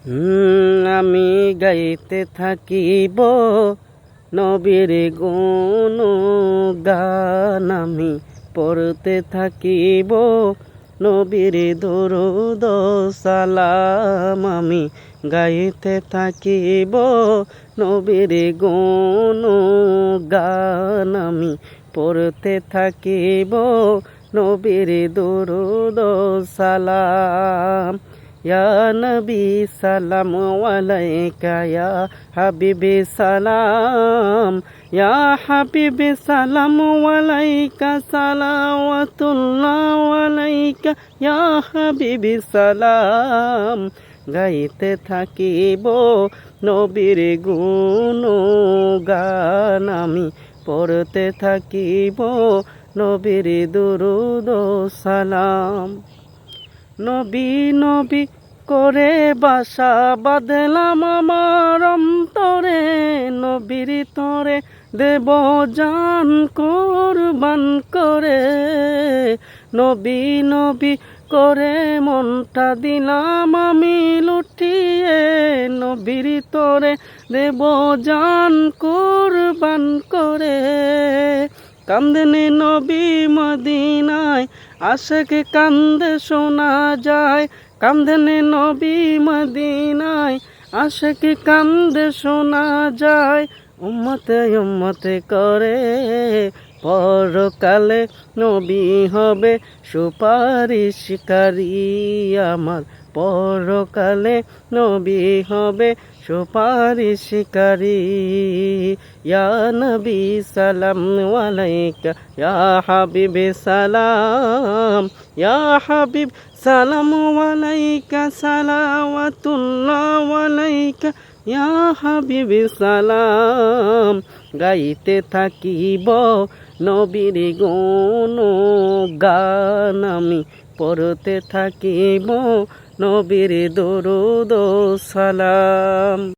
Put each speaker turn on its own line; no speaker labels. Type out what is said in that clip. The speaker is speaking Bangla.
আমি গাইতে থাকিব নবীর গুণ গান, আমি পড়তে থাকিব নবীর দরুদ সালাম, আমি গাইতে থাকিব নবীর গুণ গান, আমি পড়তে থাকিব নবীর দরুদ সালাম। ইয়া নবী সালাম আলাইকা, ইয়া হাবিবি সালাম, ইয়া হাবিবি সালাম আলাইকা, সালাওয়াতুল্লাহ আলাইকা ইয়া হাবিবি সালাম। গাইতে থাকিব নবীর গুণ গান, আমি পড়তে থাকিব নবীর দুরূদ সালাম। নবী নবী করে বাসা বাঁধলাম আমার অন্তরে, নবীর তরে দেব জান কুরবান করে। নবী নবী করে মনটা দিলাম আমি লুটিয়ে, নবীর তরে দেব জান কুরবান করে। কান্দেনে নবী মদিনায়, আশেক কান্দে শোনা যায়। কান্দেনে নবী মদিনায়, আশেক কান্দে শোনা যায়। উম্মতে উম্মতে করে পরকালে নবী হবে সুপারিশকারী আমার, পরকালে নবী হবে সুপারিশকারী। ইয়া নবী সালাম আলাইকা, ইয়া হাবিবি সালাম, ইয়া হাবিব সালাম আলাইকা, সালাওয়াতুল্লাহ আলাইকা ইয়া হাবিবি সালাম। গাইতে থাকিব নবীর গুণ গান, আমি পড়তে থাকিব নবীর দরুদ সালাম।